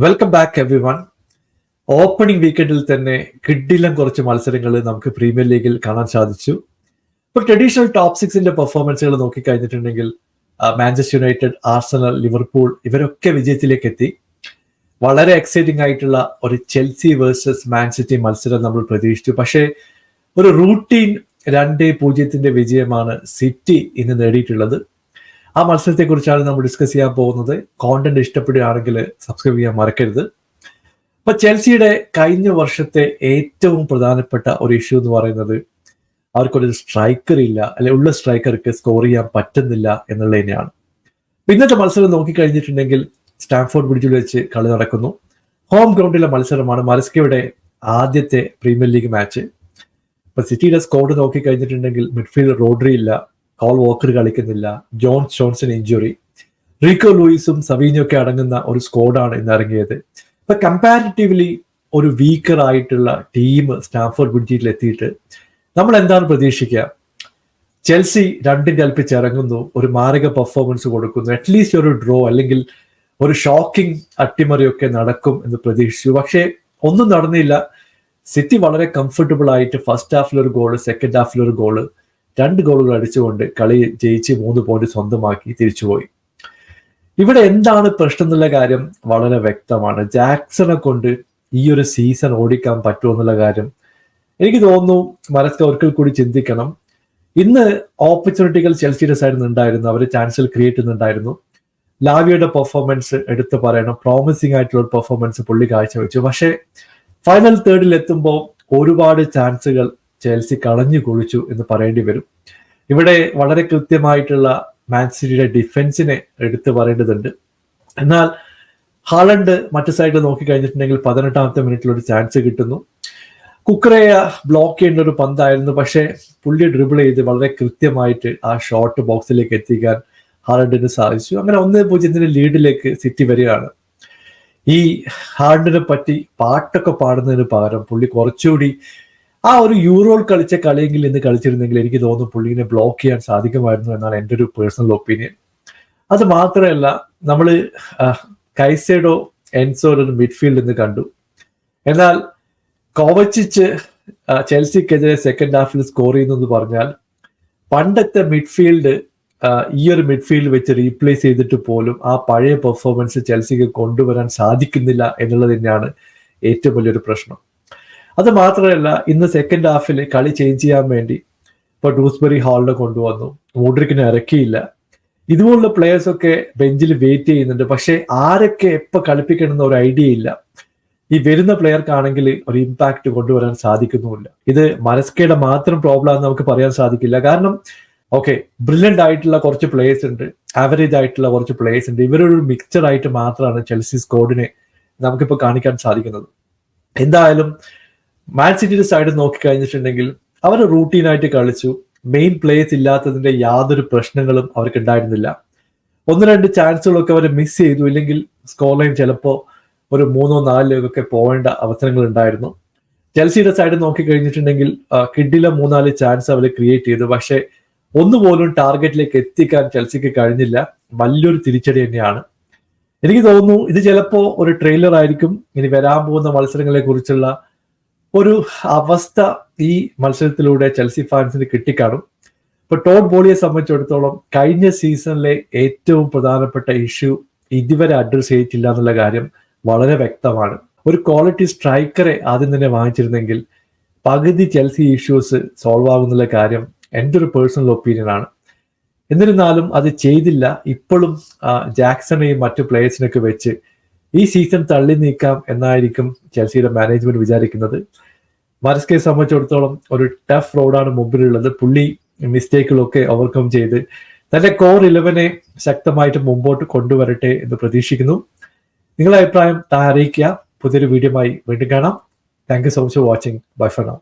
Welcome back everyone. Opening വീക്കെൻഡിൽ തന്നെ കിഡിലം കുറച്ച് മത്സരങ്ങൾ നമുക്ക് പ്രീമിയർ ലീഗിൽ കാണാൻ സാധിച്ചു. ഇപ്പോൾ ട്രഡീഷണൽ ടോപ്പ് സിക്സിന്റെ പെർഫോമൻസുകൾ നോക്കിക്കഴിഞ്ഞിട്ടുണ്ടെങ്കിൽ മാഞ്ചസ്റ്റർ യുണൈറ്റഡ്, ആർസണൽ, ലിവർപൂൾ ഇവരൊക്കെ വിജയത്തിലേക്ക് എത്തി. വളരെ എക്സൈറ്റിംഗ് ആയിട്ടുള്ള ഒരു ചെൽസി വേഴ്സസ് മാൻ സിറ്റി മത്സരം നമ്മൾ പ്രതീക്ഷിച്ചു. പക്ഷേ ഒരു റൂട്ടീൻ 2-0 വിജയമാണ് സിറ്റി ഇന്ന് നേടിയിട്ടുള്ളത്. ആ മത്സരത്തെക്കുറിച്ചാണ് നമ്മൾ ഡിസ്കസ് ചെയ്യാൻ പോകുന്നത്. കോണ്ടന്റ് ഇഷ്ടപ്പെടുകയാണെങ്കിൽ സബ്സ്ക്രൈബ് ചെയ്യാൻ മറക്കരുത്. ഇപ്പൊ ചെൽസിയുടെ കഴിഞ്ഞ വർഷത്തെ ഏറ്റവും പ്രധാനപ്പെട്ട ഒരു ഇഷ്യൂ എന്ന് പറയുന്നത് അവർക്കൊരു സ്ട്രൈക്കർ ഇല്ല, അല്ലെ ഉള്ള സ്ട്രൈക്കർക്ക് സ്കോർ ചെയ്യാൻ പറ്റുന്നില്ല എന്നുള്ളത് തന്നെയാണ്. ഇന്നത്തെ മത്സരം നോക്കിക്കഴിഞ്ഞിട്ടുണ്ടെങ്കിൽ സ്റ്റാൻഫോർഡ് ബ്രിഡ്ജിൽ വെച്ച് കളി നടക്കുന്നു. ഹോം ഗ്രൗണ്ടിലെ മത്സരമാണ്, മരസ്കയുടെ ആദ്യത്തെ പ്രീമിയർ ലീഗ് മാച്ച്. ഇപ്പൊ സിറ്റിയുടെ സ്കോഡ് നോക്കിക്കഴിഞ്ഞിട്ടുണ്ടെങ്കിൽ മിഡ്ഫീൽഡ് റോഡ്രി ഇല്ല, കോൾ വോക്കർ കളിക്കുന്നില്ല, ജോൺ സ്റ്റോൺസിന് ഇഞ്ചുറി, റീക്കോ ലൂയിസും സവീനോ ഒക്കെ അടങ്ങുന്ന ഒരു സ്കോഡാണ് ഇന്ന് ഇറങ്ങിയത്. ഇപ്പൊ കമ്പാരിറ്റീവ്ലി ഒരു വീക്കർ ആയിട്ടുള്ള ടീം സ്റ്റാൻഫോർഡ് ബ്രിഡ്ജിൽ എത്തിയിട്ട് നമ്മൾ എന്താണ് പ്രതീക്ഷിക്കുക? ചെൽസി രണ്ടും കൽപ്പിച്ച് ഇറങ്ങുന്നു, ഒരു മാരക പെർഫോമൻസ് കൊടുക്കുന്നു, അറ്റ്ലീസ്റ്റ് ഒരു ഡ്രോ അല്ലെങ്കിൽ ഒരു ഷോക്കിംഗ് അട്ടിമറിയൊക്കെ നടക്കും എന്ന് പ്രതീക്ഷിച്ചു. പക്ഷേ ഒന്നും നടന്നില്ല. സിറ്റി വളരെ കംഫർട്ടബിൾ ആയിട്ട് ഫസ്റ്റ് ഹാഫിൽ ഒരു ഗോള്, സെക്കൻഡ് ഹാഫിൽ ഒരു ഗോള്, 2 ഗോളുകൾ അടിച്ചുകൊണ്ട് കളി ജയിച്ച് 3 പോയിന്റ് സ്വന്തമാക്കി തിരിച്ചുപോയി. ഇവിടെ എന്താണ് പ്രശ്നം എന്നുള്ള കാര്യം വളരെ വ്യക്തമാണ്. ജാക്സനെ കൊണ്ട് ഈ ഒരു സീസൺ ഓടിക്കാൻ പറ്റുമോ എന്നുള്ള കാര്യം എനിക്ക് തോന്നുന്നു മരസ്ക ഒരിക്കൽ കൂടി ചിന്തിക്കണം. ഇന്ന് ഓപ്പർച്യൂണിറ്റികൾ ചെൽസിയുടെ സൈഡിൽ നിന്നുണ്ടായിരുന്നു, അവർ ചാൻസുകൾ ക്രിയേറ്റ് ചെയ്യുന്നുണ്ടായിരുന്നു. ലാവിയുടെ പെർഫോമൻസ് എടുത്തു പറയണം, പ്രോമിസിംഗ് ആയിട്ടുള്ള ഒരു പെർഫോമൻസ് പുള്ളി കാഴ്ചവെച്ചു. പക്ഷേ ഫൈനൽ തേർഡിൽ എത്തുമ്പോൾ ഒരുപാട് ചാൻസുകൾ ചെൽസി കളഞ്ഞു കുളിച്ചു എന്ന് പറയേണ്ടി വരും. ഇവിടെ വളരെ കൃത്യമായിട്ടുള്ള മാൻ സിറ്റിയുടെ ഡിഫൻസിനെ എടുത്തു പറയേണ്ടതുണ്ട്. എന്നാൽ ഹാലണ്ട് മറ്റു സൈഡിൽ നോക്കിക്കഴിഞ്ഞിട്ടുണ്ടെങ്കിൽ 18ാമത്തെ മിനിറ്റിൽ ഒരു ചാൻസ് കിട്ടുന്നു. കുക്കറയെ ബ്ലോക്ക് ചെയ്യേണ്ട ഒരു പന്തായിരുന്നു, പക്ഷേ പുള്ളി ഡ്രിബിൾ ചെയ്ത് വളരെ കൃത്യമായിട്ട് ആ ഷോട്ട് ബോക്സിലേക്ക് എത്തിക്കാൻ ഹാലണ്ടിന് സാധിച്ചു. അങ്ങനെ 1-0 ലീഡിലേക്ക് സിറ്റി വരികയാണ്. ഈ ഹാലണ്ടിനെ പറ്റി പാട്ടൊക്കെ പാടുന്നതിന് പകരം പുള്ളി കുറച്ചുകൂടി ആ ഒരു യൂറോയിൽ കളിച്ച കളിയെങ്കിൽ ഇന്ന് കളിച്ചിരുന്നെങ്കിൽ എനിക്ക് തോന്നുന്നു പുള്ളിനെ ബ്ലോക്ക് ചെയ്യാൻ സാധിക്കുമായിരുന്നു എന്നാണ് എൻ്റെ ഒരു പേഴ്സണൽ ഒപ്പീനിയൻ. അത് മാത്രമല്ല, നമ്മൾ കൈസേഡോ, എൻസോ ഒരു മിഡ്ഫീൽഡ് ഇന്ന് കണ്ടു. എന്നാൽ കോവച്ചിച്ച് ചെൽസിക്കെതിരെ സെക്കൻഡ് ഹാഫിൽ സ്കോർ ചെയ്യുന്നു പറഞ്ഞാൽ പണ്ടത്തെ മിഡ്ഫീൽഡ് ഈ ഒരു മിഡ്ഫീൽഡ് വെച്ച് റീപ്ലേസ് ചെയ്തിട്ട് പോലും ആ പഴയ പെർഫോമൻസ് ചെൽസിക്ക് കൊണ്ടുവരാൻ സാധിക്കുന്നില്ല എന്നുള്ളത് തന്നെയാണ് ഏറ്റവും വലിയൊരു പ്രശ്നം. അത് മാത്രമല്ല, ഇന്ന് സെക്കൻഡ് ഹാഫിൽ കളി ചേഞ്ച് ചെയ്യാൻ വേണ്ടി ഇപ്പൊ ഡൂസ്ബറി ഹാളിനെ കൊണ്ടുവന്നു, മോഡ്രിക്കിനെ ഇറക്കിയില്ല. ഇതുപോലുള്ള പ്ലേയേഴ്സ് ഒക്കെ ബെഞ്ചിൽ വെയിറ്റ് ചെയ്യുന്നുണ്ട്. പക്ഷെ ആരൊക്കെ എപ്പോൾ കളിപ്പിക്കണമെന്ന ഒരു ഐഡിയ ഇല്ല. ഈ വരുന്ന പ്ലെയർക്കാണെങ്കിൽ ഒരു ഇമ്പാക്ട് കൊണ്ടുവരാൻ സാധിക്കുന്നുമില്ല. ഇത് മരസ്കയുടെ മാത്രം പ്രോബ്ലം ആണെന്ന് നമുക്ക് പറയാൻ സാധിക്കില്ല. കാരണം ബ്രില്യൻ്റ് ആയിട്ടുള്ള കുറച്ച് പ്ലേയേഴ്സ് ഉണ്ട്, ആവറേജ് ആയിട്ടുള്ള കുറച്ച് പ്ലേയേഴ്സ് ഉണ്ട്. ഇവരൊരു മിക്സ്ചർ ആയിട്ട് മാത്രമാണ് ചെൽസി സ്കോഡിനെ നമുക്കിപ്പോൾ കാണിക്കാൻ സാധിക്കുന്നത്. എന്തായാലും മാൻ സിറ്റിയുടെ സൈഡ് നോക്കിക്കഴിഞ്ഞിട്ടുണ്ടെങ്കിൽ അവർ റൂട്ടീനായിട്ട് കളിച്ചു. മെയിൻ പ്ലേയേഴ്സ് ഇല്ലാത്തതിന്റെ യാതൊരു പ്രശ്നങ്ങളും അവർക്ക് ഉണ്ടായിരുന്നില്ല. 1-2 ചാൻസുകളൊക്കെ അവർ മിസ് ചെയ്തു, ഇല്ലെങ്കിൽ സ്കോർ ലൈൻ ചിലപ്പോൾ ഒരു 3-4 പോവേണ്ട അവസരങ്ങൾ ഉണ്ടായിരുന്നു. ചെൽസിയുടെ സൈഡ് നോക്കിക്കഴിഞ്ഞിട്ടുണ്ടെങ്കിൽ കിഡിലെ 3-4 ചാൻസ് അവർ ക്രിയേറ്റ് ചെയ്തു. പക്ഷേ ഒന്നുപോലും ടാർഗറ്റിലേക്ക് എത്തിക്കാൻ ചെൽസിക്ക് കഴിഞ്ഞില്ല. വലിയൊരു തിരിച്ചടി തന്നെയാണ്. എനിക്ക് തോന്നുന്നു ഇത് ചിലപ്പോൾ ഒരു ട്രെയിലർ ആയിരിക്കും ഇനി വരാൻ പോകുന്ന മത്സരങ്ങളെ കുറിച്ചുള്ള ഒരു അവസ്ഥ ഈ മത്സരത്തിലൂടെ ചെൽസി ഫാൻസിന് കിട്ടിക്കാണും. ഇപ്പൊ ടോഡ് ബോളിയെ സംബന്ധിച്ചിടത്തോളം കഴിഞ്ഞ സീസണിലെ ഏറ്റവും പ്രധാനപ്പെട്ട ഇഷ്യൂ ഇതുവരെ അഡ്രസ് ചെയ്തിട്ടില്ല എന്നുള്ള കാര്യം വളരെ വ്യക്തമാണ്. ഒരു ക്വാളിറ്റി സ്ട്രൈക്കറെ ആദ്യം തന്നെ വാങ്ങിച്ചിരുന്നെങ്കിൽ പകുതി ചെൽസി ഇഷ്യൂസ് സോൾവ് ആകുന്നുള്ള കാര്യം എൻ്റെ ഒരു പേഴ്സണൽ ഒപ്പീനിയൻ ആണ്. എന്നിരുന്നാലും അത് ചെയ്തില്ല. ഇപ്പോഴും ജാക്സണെയും മറ്റു പ്ലേയേഴ്സിനൊക്കെ വെച്ച് ഈ സീസൺ തള്ളി നീക്കാം എന്നായിരിക്കും ചെൽസിയുടെ മാനേജ്മെന്റ് വിചാരിക്കുന്നത്. മരസ്കയെ സംബന്ധിച്ചിടത്തോളം ഒരു ടഫ് റോഡാണ് മുമ്പിലുള്ളത്. പുള്ളി മിസ്റ്റേക്കുകളൊക്കെ ഓവർകം ചെയ്ത് തന്റെ കോർ 11 ശക്തമായിട്ട് മുമ്പോട്ട് കൊണ്ടുവരട്ടെ എന്ന് പ്രതീക്ഷിക്കുന്നു. നിങ്ങളുടെ അഭിപ്രായം അറിയിക്കുക. പുതിയൊരു വീഡിയോയുമായി വീണ്ടും കാണാം. Thank you so much for watching. Bye for now.